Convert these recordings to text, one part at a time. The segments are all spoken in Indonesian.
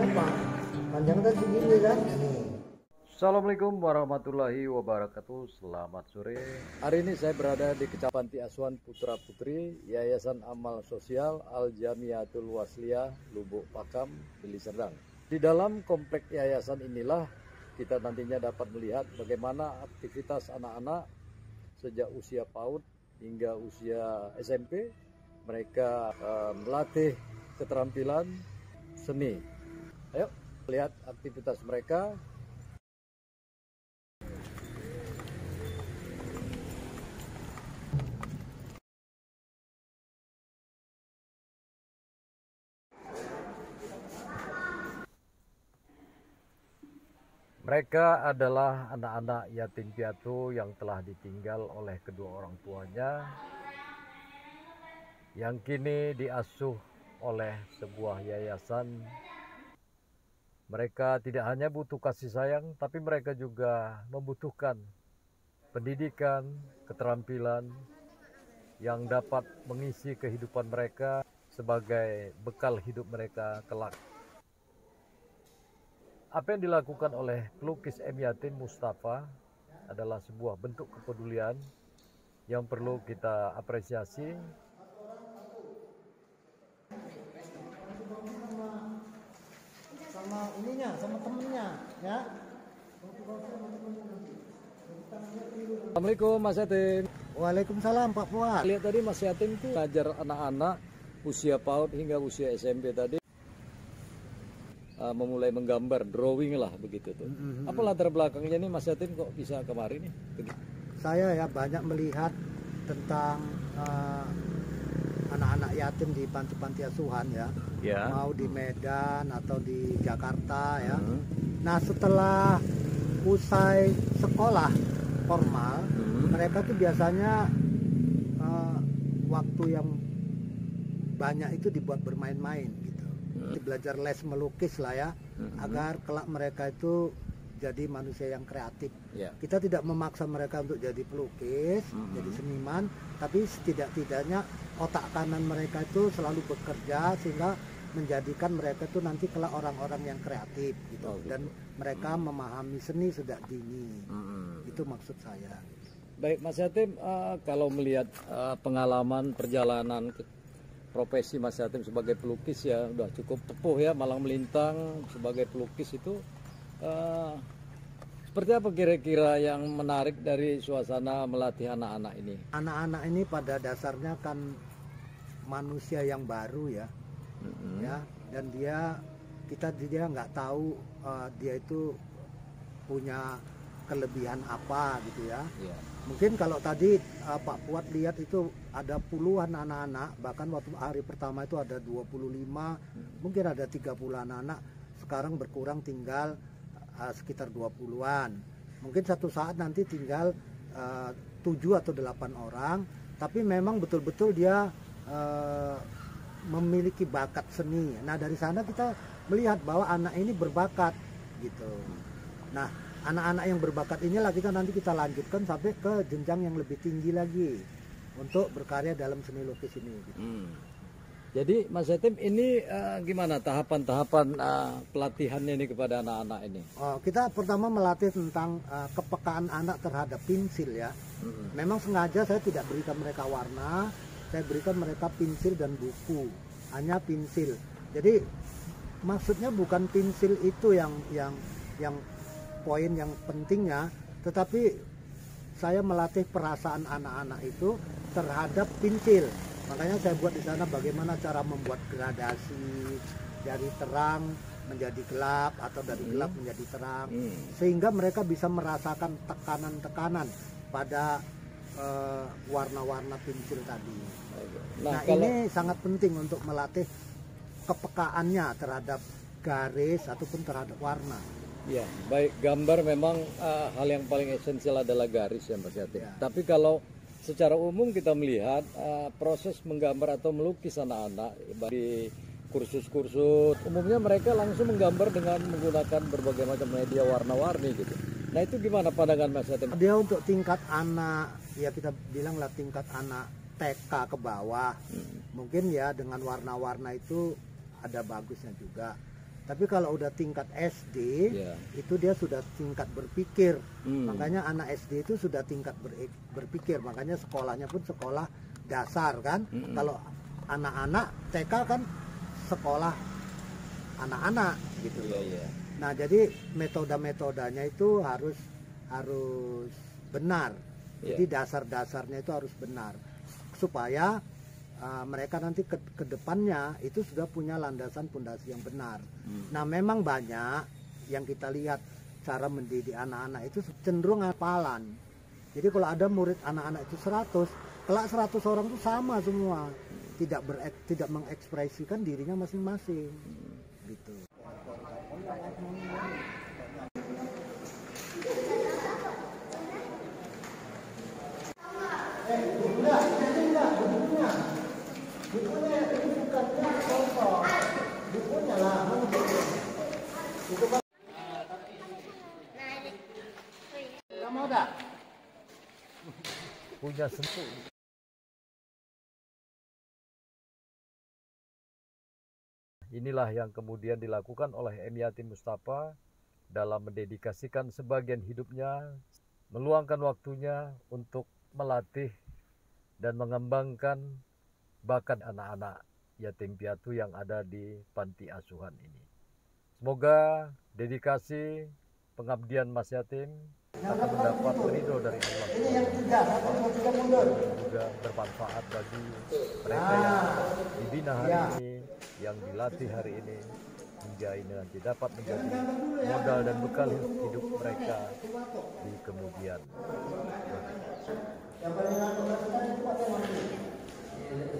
apa? Panjangnya kan segini kan? Nih. Assalamualaikum warahmatullahi wabarakatuh. Selamat sore. Hari ini saya berada di Kecamatan Panti Asuhan Putra Putri Yayasan Amal Sosial Al Jamiatul Wasliyah Lubuk Pakam, Deli Serdang. Di dalam komplek yayasan inilah kita nantinya dapat melihat bagaimana aktivitas anak-anak sejak usia PAUD hingga usia SMP. Mereka melatih keterampilan seni. Ayo lihat aktivitas mereka. Mereka adalah anak-anak yatim piatu yang telah ditinggal oleh kedua orang tuanya, yang kini diasuh oleh sebuah yayasan. Mereka tidak hanya butuh kasih sayang, tapi mereka juga membutuhkan pendidikan, keterampilan yang dapat mengisi kehidupan mereka sebagai bekal hidup mereka kelak. Apa yang dilakukan oleh pelukis M. Yatin Mustafa adalah sebuah bentuk kepedulian yang perlu kita apresiasi. Sama ininya, sama temennya, ya. Assalamualaikum Mas Yatin. Waalaikumsalam Pak Fuad. Lihat tadi Mas Yatin itu ngajar anak-anak usia PAUD hingga usia SMP tadi. Memulai menggambar, drawing lah begitu tuh. Apa latar belakangnya nih Mas Yatin kok bisa kemari nih? Saya ya banyak melihat tentang anak-anak yatim di panti-panti asuhan ya. Mau di Medan atau di Jakarta ya. Nah setelah usai sekolah formal, mereka tuh biasanya waktu yang banyak itu dibuat bermain-main gitu. Belajar les melukis lah ya, agar kelak mereka itu jadi manusia yang kreatif. Kita tidak memaksa mereka untuk jadi pelukis, jadi seniman, tapi setidak-tidaknya otak kanan mereka itu selalu bekerja sehingga menjadikan mereka itu nanti kelak orang-orang yang kreatif gitu. Dan mereka memahami seni sejak dini. Itu maksud saya. Baik Mas Yatim, kalau melihat pengalaman perjalanan profesi Mas Yatim sebagai pelukis ya udah cukup tepuh ya, malang melintang sebagai pelukis itu seperti apa kira-kira yang menarik dari suasana melatih anak-anak ini? Anak-anak ini pada dasarnya kan manusia yang baru ya, ya, dan dia nggak tahu dia itu punya kelebihan apa gitu ya. Mungkin kalau tadi Pak Fuad lihat itu ada puluhan anak-anak, bahkan waktu hari pertama itu ada 25, mungkin ada 30 anak-anak, sekarang berkurang tinggal sekitar 20-an. Mungkin satu saat nanti tinggal 7 atau 8 orang, tapi memang betul-betul dia memiliki bakat seni. Nah dari sana kita melihat bahwa anak ini berbakat gitu. Nah anak-anak yang berbakat inilah kita lanjutkan sampai ke jenjang yang lebih tinggi lagi untuk berkarya dalam seni lukis ini. Gitu. Jadi Mas Yatim ini gimana tahapan-tahapan pelatihannya ini kepada anak-anak ini? Kita pertama melatih tentang kepekaan anak terhadap pensil ya. Memang sengaja saya tidak berikan mereka warna, saya berikan mereka pensil dan buku, hanya pensil. Jadi maksudnya bukan pensil itu yang poin yang pentingnya, tetapi saya melatih perasaan anak-anak itu terhadap pensil. Makanya saya buat di sana bagaimana cara membuat gradasi dari terang menjadi gelap atau dari gelap menjadi terang, sehingga mereka bisa merasakan tekanan-tekanan pada warna-warna pensil tadi. Nah ini sangat penting untuk melatih kepekaannya terhadap garis ataupun terhadap warna. Ya, baik, gambar memang hal yang paling esensial adalah garis ya Mas Yatim. Tapi kalau secara umum kita melihat proses menggambar atau melukis anak-anak di kursus-kursus, umumnya mereka langsung menggambar dengan menggunakan berbagai macam media warna-warni gitu. Nah itu gimana pandangan Mas Yatim? Dia untuk tingkat anak, ya kita bilanglah tingkat anak TK ke bawah, mungkin ya dengan warna-warna itu ada bagusnya juga. Tapi kalau udah tingkat SD, Ya. itu dia sudah tingkat berpikir. Hmm. Makanya anak SD itu sudah tingkat berpikir. Makanya sekolahnya pun sekolah dasar kan. Kalau anak-anak TK kan sekolah anak-anak gitu. Iya, iya. Nah, jadi metodenya itu harus benar. Jadi dasar-dasarnya itu harus benar supaya mereka nanti ke depannya itu sudah punya landasan pondasi yang benar. Nah, memang banyak yang kita lihat cara mendidik anak-anak itu cenderung hafalan. Jadi kalau ada murid anak-anak itu 100, kelak 100 orang itu sama semua. Tidak mengekspresikan dirinya masing-masing. Gitu. Bukunya ini bukannya kosong, bukunya lah. Itu kan. Kamu udah Punya sentuh. Inilah yang kemudian dilakukan oleh M. Yatin Mustafa dalam mendedikasikan sebagian hidupnya, meluangkan waktunya untuk melatih dan mengembangkan bakat anak-anak yatim piatu yang ada di panti asuhan ini. Semoga dedikasi pengabdian Mas Yatim akan mendapat ridho dari Allah. ini yang tiga, mundur. Juga bermanfaat bagi mereka yang dibina hari ini, yang dilatih hari ini, hingga ini nanti dapat menjadi modal dan bekal hidup mereka di kemudian. Yang paling rekomendasikan itu pakai mandi.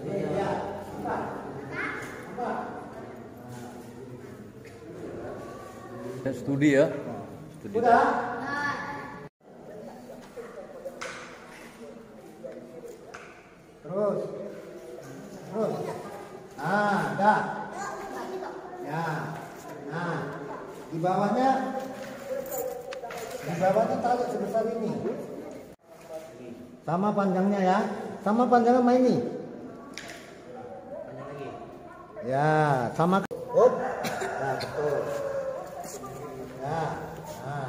Iya. Apa? Studi ya. Studi. Udah. Terus. Dah. Ya. Nah, di bawahnya tarik sebesar ini. Sama panjangnya ya. Sama panjangnya sama ini. Panjang lagi. Ya, sama. Nah, betul. Ya. Nah,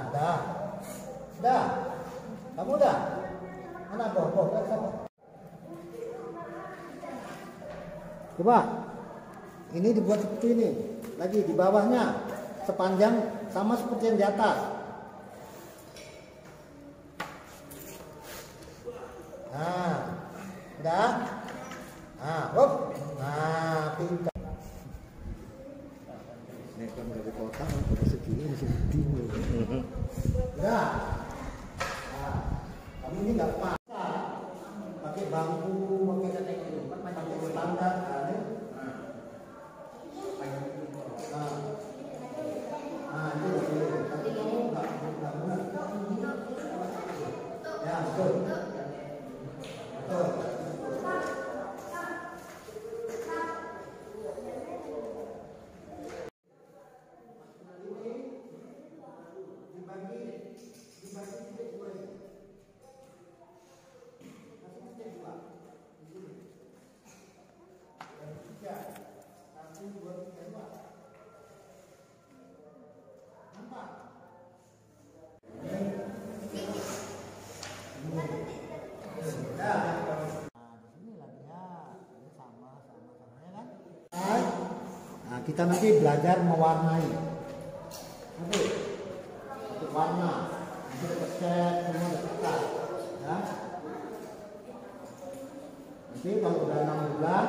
dah. Kamu dah. Mana boh, sama. Coba. Ini dibuat seperti ini. Lagi di bawahnya sepanjang sama seperti yang di atas. Nah, udah. Nah, pintar. Ini kan dari kotak, udah segini masih bingung. Udah. Nah, kamu ini nggak pas. Pakai bangku, pakai standar. Ya, betul. Nah, kita nanti belajar mewarnai. Nanti untuk warna, nanti dapat cat, semua dapat. Ya. Nanti kalau udah 6 bulan,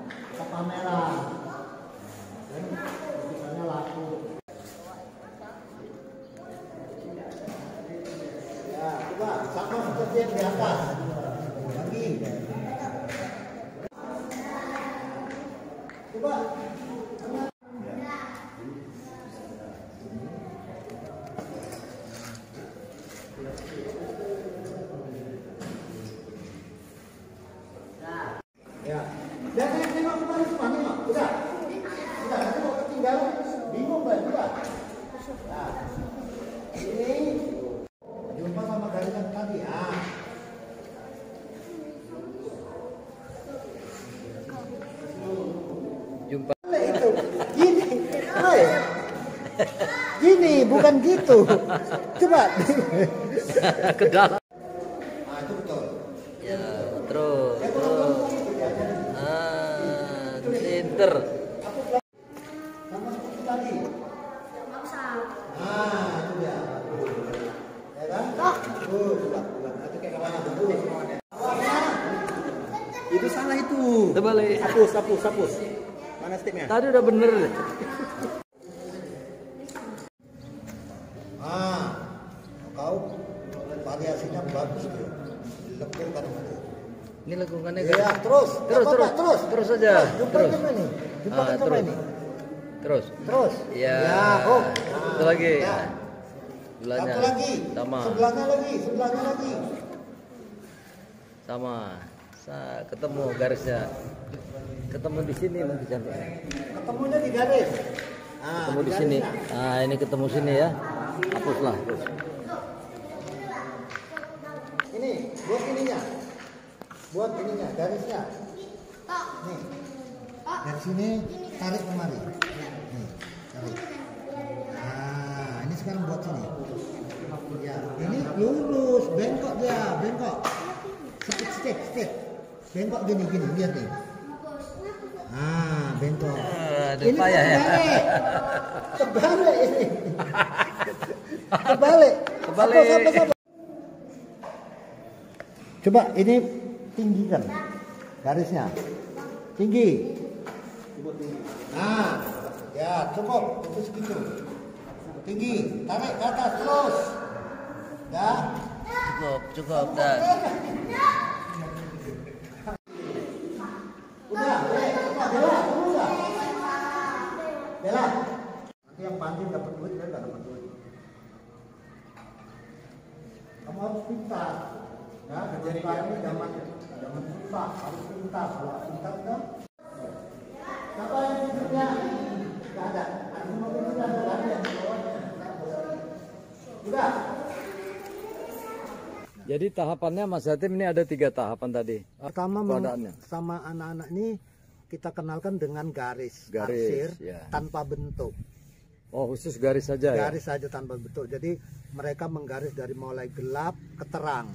kita pameran. Dan misalnya laku. Ya, coba sama seperti yang di atas. Lagi. Coba. Ya, dan nengok kembali semua, nengok, udah, nanti mau ketinggalan, bingung kan, udah. Nah, ini jumpa sama garis yang tadi, ya. Jumpa. Itu Gini, bukan gitu. Coba. Ke dalam. Nah, itu betul. Ya, terus. Center. Sama seperti tadi. Nah, itu dia. Ya kan? Coba. Itu kayak mana? Itu salah itu. Terbalik. Hapus. Mana stepnya? Tadi udah bener. Kau variasinya bagus tuh. Lekungkan itu. Ini lengkungannya Iya, terus saja. Jumpa ini. Jumpa terus. ini. Terus. Iya. Ya. Satu lagi. Ya. Sebelahnya. Satu lagi. Sama. Sebelahnya lagi. Sama. Ketemu garisnya. Ketemu di sini nanti cantiknya. Ketemunya di garis. Ketemu di sini. Nah, ini ketemu sini ya. Hapuslah. Ini buat ininya, garisnya. Nih. Dari sini tarik kemari. Nih, tarik. Nah, ini sekarang buat sini. Ya, ini lurus, bengkok dia, bengkok. Step. Bengkok gini, lihat nih. Ah, bengkok. Ini payah ya. Terbalik ini. Terbalik. Apa? Coba ini tinggikan garisnya. Tinggi. Nah, ya cukup. Itu segitu. Tinggi. Tarik ke atas terus. Ya. Cukup dah. Udah. Bella. Nanti yang pancing dapat duit, dia nggak dapat duit. Kamu harus pintar. Ya, kerja ini zaman susah, harus pintar. Kalau pintar kan? Siapa yang pintarnya? Nggak ada. Mau pintar nggak ada yang bawahnya. Udah. Jadi tahapannya Mas Hatim ini ada 3 tahapan tadi. Pertama sama anak-anak ini kita kenalkan dengan garis arsir ya. Tanpa bentuk. Oh, khusus garis saja ya? Garis saja tanpa bentuk. Jadi mereka menggaris dari mulai gelap ke terang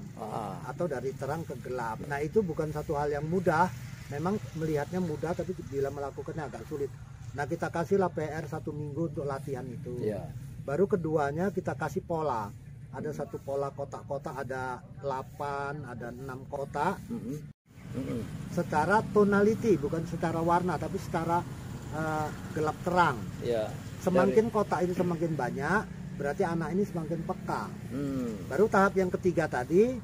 atau dari terang ke gelap. Nah, itu bukan satu hal yang mudah. Memang melihatnya mudah, tapi bila melakukannya agak sulit. Nah, kita kasihlah PR 1 minggu untuk latihan itu. Ya. Baru keduanya kita kasih pola. Ada satu pola kotak-kotak, ada 8, ada 6 kotak. Secara tonality, bukan secara warna, tapi secara gelap terang. Ya. Semakin kotak itu semakin banyak, berarti anak ini semakin peka. Baru tahap yang ketiga tadi,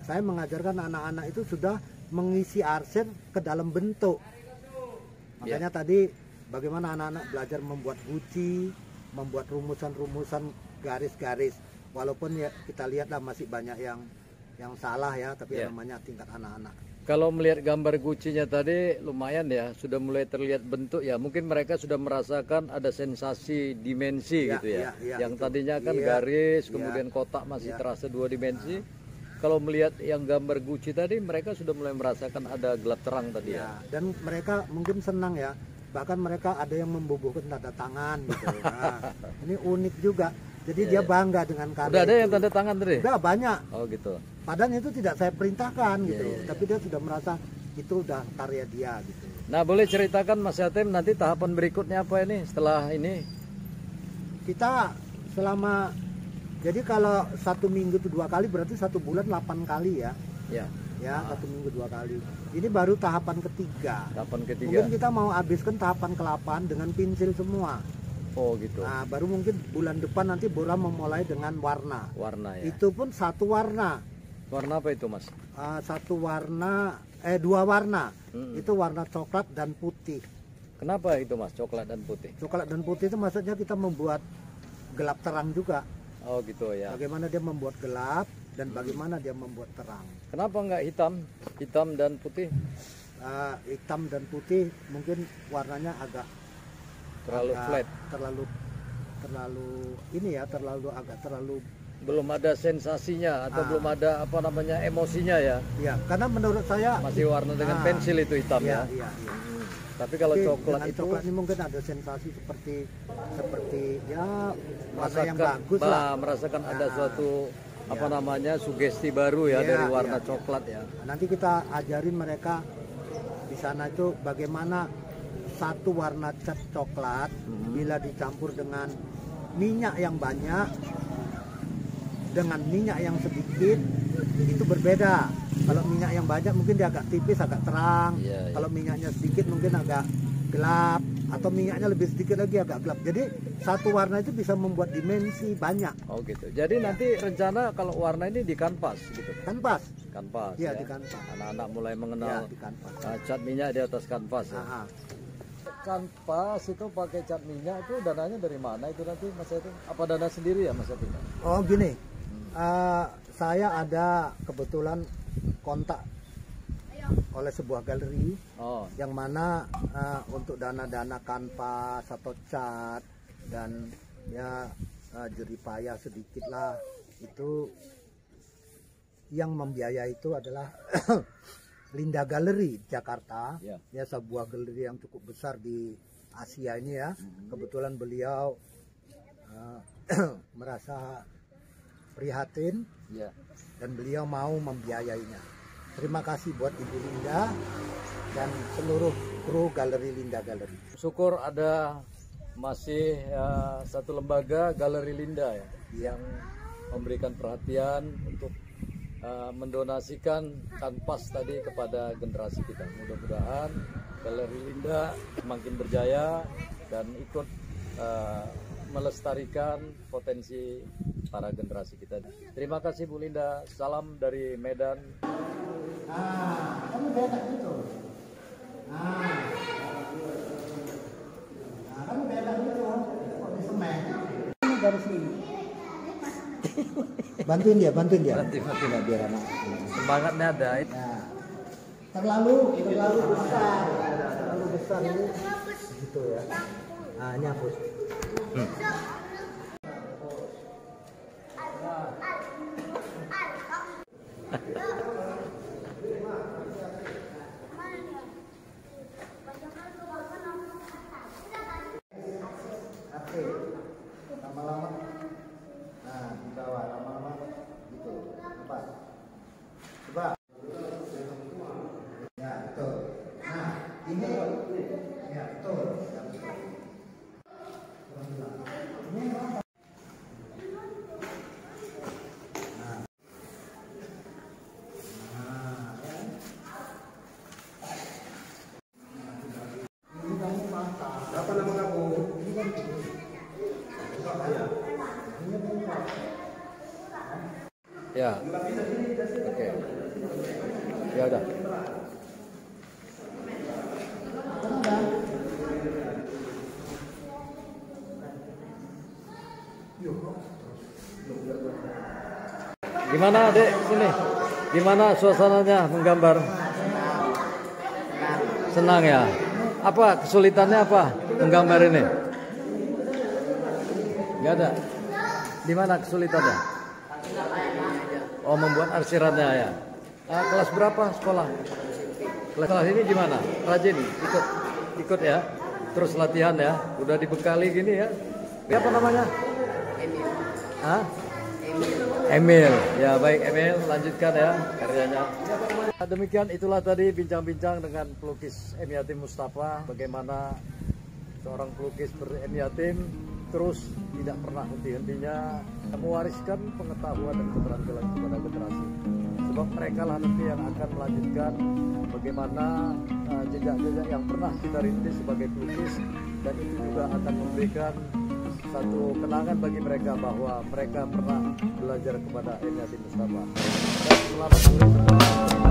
saya mengajarkan anak-anak itu sudah mengisi arsir ke dalam bentuk. Makanya tadi bagaimana anak-anak belajar membuat guci, membuat rumusan-rumusan garis-garis. Walaupun ya kita lihatlah masih banyak yang salah ya, tapi namanya tingkat anak-anak. Kalau melihat gambar gucinya tadi lumayan ya, sudah mulai terlihat bentuk ya. Mungkin mereka sudah merasakan ada sensasi dimensi gitu ya. Yang tadinya kan garis, kemudian kotak masih terasa 2 dimensi. Kalau melihat yang gambar guci tadi, mereka sudah mulai merasakan ada gelap terang tadi ya. Dan mereka mungkin senang ya. Bahkan mereka ada yang membubuhkan tanda tangan gitu. Nah, ini unik juga. Jadi dia bangga dengan karya. Udah ada itu. yang tanda tangan tadi? Udah banyak. Oh gitu. Padahal itu tidak saya perintahkan gitu. Tapi dia sudah merasa itu udah karya dia gitu. Nah, boleh ceritakan Mas Hatim nanti tahapan berikutnya apa ini setelah ini? Kita selama, jadi kalau 1 minggu itu 2 kali, berarti 1 bulan 8 kali ya. Ya 1 minggu 2 kali. Ini baru tahapan ketiga. Mungkin kita mau habiskan tahapan ke-8 dengan pensil semua. Oh gitu. Nah, baru mungkin bulan depan nanti Bora memulai dengan warna. Warna ya. Itu pun 1 warna. Warna apa itu Mas? 1 warna, 2 warna. Itu warna coklat dan putih. Kenapa itu Mas, coklat dan putih? Coklat dan putih itu maksudnya kita membuat gelap terang juga. Oh gitu ya. Bagaimana dia membuat gelap dan bagaimana dia membuat terang. Kenapa enggak hitam dan putih? Hitam dan putih mungkin warnanya agak flat, terlalu ini ya, terlalu belum ada sensasinya atau belum ada apa namanya emosinya ya. Iya, karena menurut saya masih warna dengan pensil itu hitam ya. Iya. Tapi kalau coklat dengan itu coklat ini mungkin ada sensasi seperti ya warna yang merasakan, bagus lah. merasakan ada Nah, suatu apa ya. namanya sugesti baru ya Iya, dari warna iya, coklat ya. Nanti kita ajarin mereka di sana itu bagaimana satu warna cat coklat bila dicampur dengan minyak yang banyak dengan minyak yang sedikit itu berbeda. Kalau minyak yang banyak mungkin dia agak tipis, agak terang. Iya, iya. Kalau minyaknya sedikit mungkin agak gelap, atau minyaknya lebih sedikit lagi agak gelap. Jadi satu warna itu bisa membuat dimensi banyak. Oh gitu. Jadi nanti rencana kalau warna ini di kanvas gitu. Kanvas. Kanvas. Iya, ya. di kanvas. Anak-anak mulai Ya, mengenal di kanvas. cat minyak di atas kanvas ya. Aha. Kanvas itu pakai cat minyak itu dananya dari mana itu nanti Mas Yatim? Apa dana sendiri ya Mas Yatim? Oh gini, saya ada kebetulan kontak oleh sebuah galeri Oh, yang mana untuk dana-dana kanvas atau cat dan ya jeripaya sedikit lah, itu yang membiayai itu adalah Linda Gallery Jakarta. ya. Ya, sebuah galeri yang cukup besar di Asia ini ya. Kebetulan beliau merasa prihatin Ya. dan beliau mau membiayainya. Terima kasih buat Ibu Linda dan seluruh kru Galeri Linda Gallery. Syukur ada masih satu lembaga Galeri Linda ya yang memberikan perhatian untuk mendonasikan kanvas tadi kepada generasi kita. Mudah-mudahan Galeri Linda semakin berjaya dan ikut melestarikan potensi para generasi kita. Terima kasih Bu Linda. Salam dari Medan. Kamu beda gitu. Kamu beda gitu. Kok di semen? Ini dari sini. Bantuin dia. Bantu. Nah, biar anak. Semangatnya ada. Nah, terlalu besar. Terlalu besar ini. Gitu ya. Nah, ini hapus. Oke. Lama-lama. Nah, di bawah lama-lama gitu. Apa? Coba. Ya, betul. Nah, ini ya, betul. Ini apa? Apa nama kamu? Ya. Oke. Ya udah. Gimana Dek sini? Gimana suasananya menggambar? Senang ya? Apa kesulitannya apa menggambar ini? Gak ada. Di mana kesulitannya? Oh, membuat arsirannya ya. Kelas berapa sekolah? Kelas ini gimana? Rajin ikut ya. Terus latihan ya. Udah dibekali gini ya. Siapa namanya? Emil. Hah? Emil. Emil. Ya baik Emil, lanjutkan ya karyanya. Demikian itulah tadi bincang-bincang dengan pelukis M. Yatim Mustafa. Bagaimana seorang pelukis seperti M. Yatim terus tidak pernah henti-hentinya mewariskan pengetahuan dan keterampilan kepada generasi. Sebab mereka lah nanti yang akan melanjutkan bagaimana jejak-jejak yang pernah kita rintis sebagai pelukis, dan itu juga akan memberikan satu kenangan bagi mereka bahwa mereka pernah belajar kepada M. Yatim Mustafa. Dan selamat sore semua.